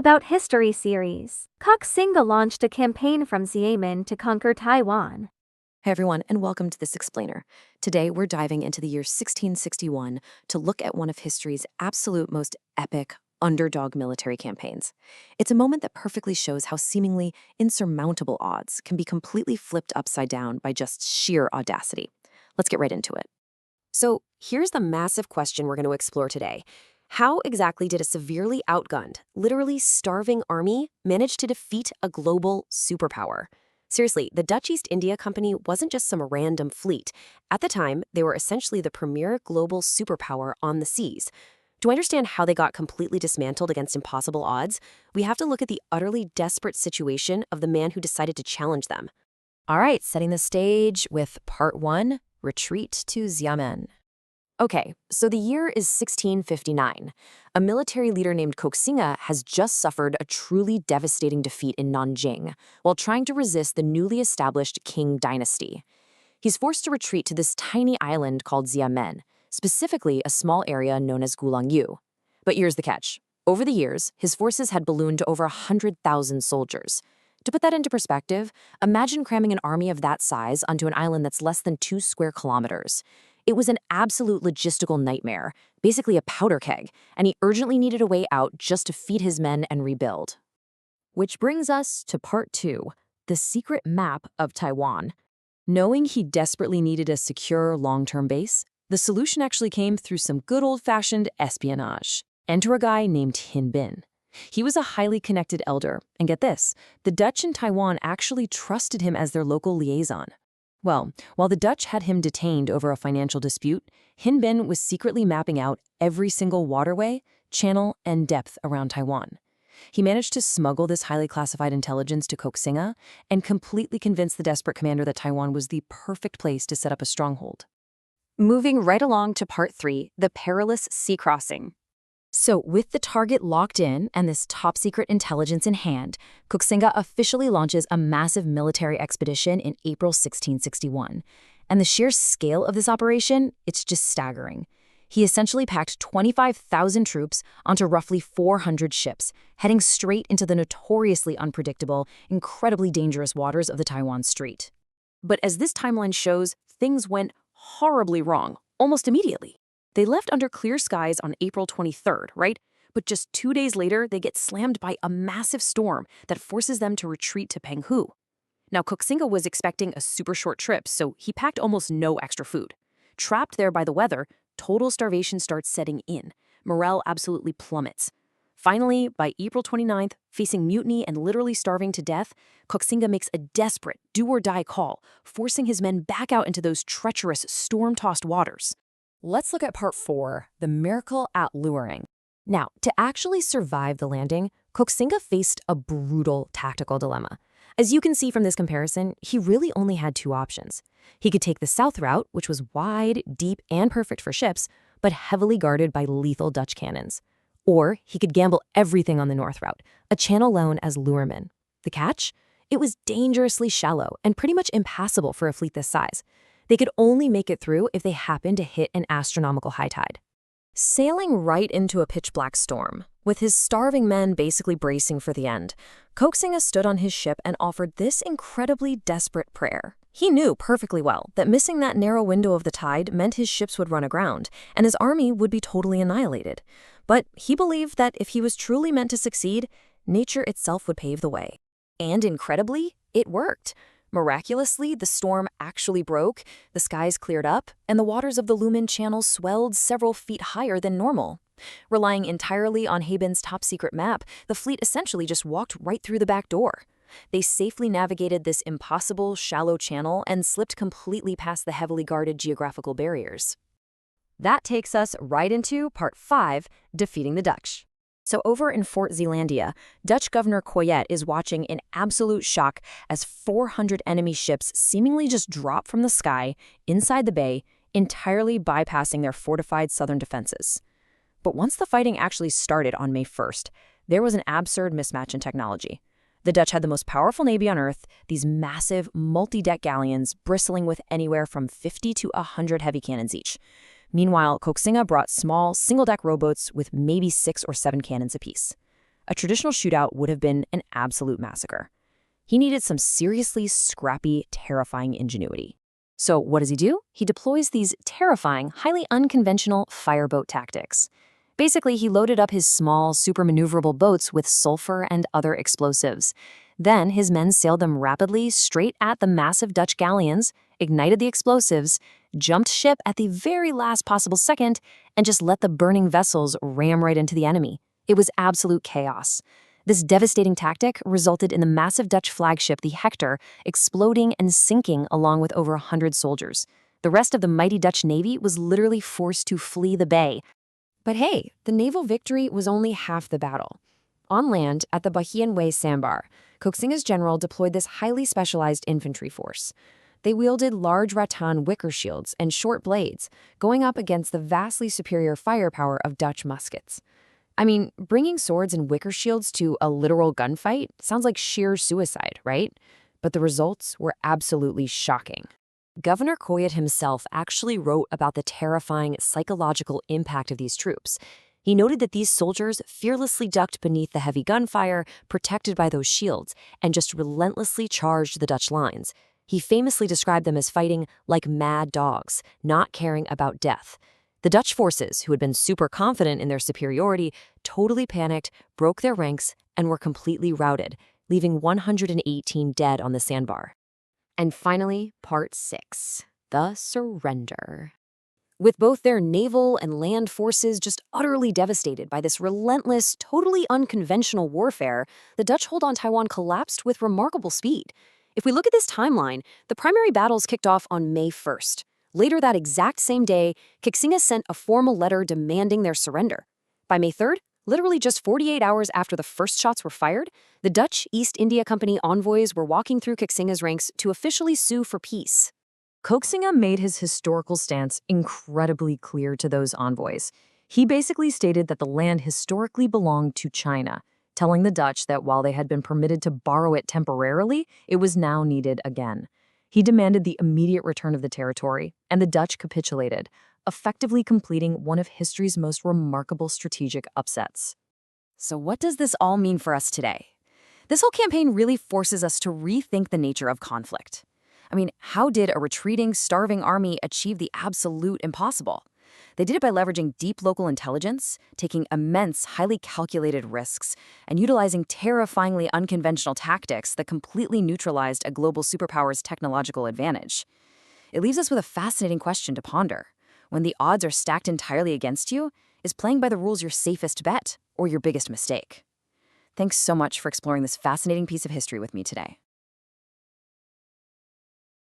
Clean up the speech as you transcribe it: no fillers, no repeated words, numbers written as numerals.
About History series. Koxinga launched a campaign from Xiamen to conquer Taiwan. Hey everyone, and welcome to this explainer. Today we're diving into the year 1661 to look at one of history's absolute most epic underdog military campaigns. It's a moment that perfectly shows how seemingly insurmountable odds can be completely flipped upside down by just sheer audacity. Let's get right into it. So here's the massive question we're going to explore today. How exactly did a severely outgunned, literally starving army manage to defeat a global superpower? Seriously, the Dutch East India Company wasn't just some random fleet. At the time, they were essentially the premier global superpower on the seas. To understand how they got completely dismantled against impossible odds, we have to look at the utterly desperate situation of the man who decided to challenge them. All right, setting the stage with Part 1, Retreat to Xiamen. Okay, so the year is 1659. A military leader named Koxinga has just suffered a truly devastating defeat in Nanjing while trying to resist the newly established Qing dynasty. He's forced to retreat to this tiny island called Xiamen, specifically a small area known as Gulangyu. But here's the catch. Over the years, his forces had ballooned to over 100,000 soldiers. To put that into perspective, imagine cramming an army of that size onto an island that's less than 2 square kilometers. It was an absolute logistical nightmare, basically a powder keg, and he urgently needed a way out just to feed his men and rebuild. Which brings us to Part 2, the secret map of Taiwan. Knowing he desperately needed a secure long-term base, the solution actually came through some good old-fashioned espionage. Enter a guy named Hin Bin. He was a highly connected elder, and get this, the Dutch in Taiwan actually trusted him as their local liaison. Well, while the Dutch had him detained over a financial dispute, Hin Bin was secretly mapping out every single waterway, channel, and depth around Taiwan. He managed to smuggle this highly classified intelligence to Koxinga and completely convinced the desperate commander that Taiwan was the perfect place to set up a stronghold. Moving right along to Part 3, the perilous sea crossing. So, with the target locked in and this top-secret intelligence in hand, Koxinga officially launches a massive military expedition in April 1661. And the sheer scale of this operation, it's just staggering. He essentially packed 25,000 troops onto roughly 400 ships, heading straight into the notoriously unpredictable, incredibly dangerous waters of the Taiwan Strait. But as this timeline shows, things went horribly wrong, almost immediately. They left under clear skies on April 23rd, right? But just 2 days later, they get slammed by a massive storm that forces them to retreat to Penghu. Now, Koxinga was expecting a super short trip, so he packed almost no extra food. Trapped there by the weather, total starvation starts setting in. Morale absolutely plummets. Finally, by April 29th, facing mutiny and literally starving to death, Koxinga makes a desperate do-or-die call, forcing his men back out into those treacherous, storm-tossed waters. Let's look at Part 4, the miracle at Luermen. Now, to actually survive the landing, Koxinga faced a brutal tactical dilemma. As you can see from this comparison, he really only had 2 options. He could take the south route, which was wide, deep, and perfect for ships, but heavily guarded by lethal Dutch cannons. Or he could gamble everything on the north route, a channel known as Luermen. The catch? It was dangerously shallow and pretty much impassable for a fleet this size. They could only make it through if they happened to hit an astronomical high tide. Sailing right into a pitch-black storm, with his starving men basically bracing for the end, Koxinga stood on his ship and offered this incredibly desperate prayer. He knew perfectly well that missing that narrow window of the tide meant his ships would run aground, and his army would be totally annihilated. But he believed that if he was truly meant to succeed, nature itself would pave the way. And incredibly, it worked. Miraculously, the storm actually broke, the skies cleared up, and the waters of the Luermen Channel swelled several feet higher than normal. Relying entirely on Bin's top-secret map, the fleet essentially just walked right through the back door. They safely navigated this impossible, shallow channel and slipped completely past the heavily guarded geographical barriers. That takes us right into Part 5, defeating the Dutch. So over in Fort Zeelandia, Dutch Governor Coyet is watching in absolute shock as 400 enemy ships seemingly just drop from the sky inside the bay, entirely bypassing their fortified southern defenses. But once the fighting actually started on May 1st, there was an absurd mismatch in technology. The Dutch had the most powerful navy on Earth, these massive, multi-deck galleons bristling with anywhere from 50 to 100 heavy cannons each. Meanwhile, Koxinga brought small, single-deck rowboats with maybe 6 or 7 cannons apiece. a traditional shootout would have been an absolute massacre. He needed some seriously scrappy, terrifying ingenuity. So what does he do? He deploys these terrifying, highly unconventional fireboat tactics. Basically, he loaded up his small, super maneuverable boats with sulfur and other explosives. Then his men sailed them rapidly straight at the massive Dutch galleons, ignited the explosives, jumped ship at the very last possible second, and just let the burning vessels ram right into the enemy. It was absolute chaos. This devastating tactic resulted in the massive Dutch flagship, the Hector, exploding and sinking along with over 100 soldiers. The rest of the mighty Dutch navy was literally forced to flee the bay. But hey, the naval victory was only half the battle. On land, at the Beixianwei sandbar, Koxinga's general deployed this highly specialized infantry force. They wielded large rattan wicker shields and short blades, going up against the vastly superior firepower of Dutch muskets. I mean, bringing swords and wicker shields to a literal gunfight sounds like sheer suicide, right? But the results were absolutely shocking. Governor Coyet himself actually wrote about the terrifying psychological impact of these troops. He noted that these soldiers fearlessly ducked beneath the heavy gunfire, protected by those shields, and just relentlessly charged the Dutch lines. He famously described them as fighting like mad dogs, not caring about death. The Dutch forces, who had been super confident in their superiority, totally panicked, broke their ranks, and were completely routed, leaving 118 dead on the sandbar. And finally, part 6, the surrender. With both their naval and land forces just utterly devastated by this relentless, totally unconventional warfare, the Dutch hold on Taiwan collapsed with remarkable speed. If we look at this timeline, the primary battles kicked off on May 1st. Later that exact same day, Koxinga sent a formal letter demanding their surrender. By May 3rd, literally just 48 hours after the first shots were fired, the Dutch East India Company envoys were walking through Koxinga's ranks to officially sue for peace. Koxinga made his historical stance incredibly clear to those envoys. He basically stated that the land historically belonged to China, telling the Dutch that while they had been permitted to borrow it temporarily, it was now needed again. He demanded the immediate return of the territory, and the Dutch capitulated, effectively completing one of history's most remarkable strategic upsets. So what does this all mean for us today? This whole campaign really forces us to rethink the nature of conflict. I mean, how did a retreating, starving army achieve the absolute impossible? They did it by leveraging deep local intelligence, taking immense, highly calculated risks, and utilizing terrifyingly unconventional tactics that completely neutralized a global superpower's technological advantage. It leaves us with a fascinating question to ponder. When the odds are stacked entirely against you, is playing by the rules your safest bet or your biggest mistake? Thanks so much for exploring this fascinating piece of history with me today.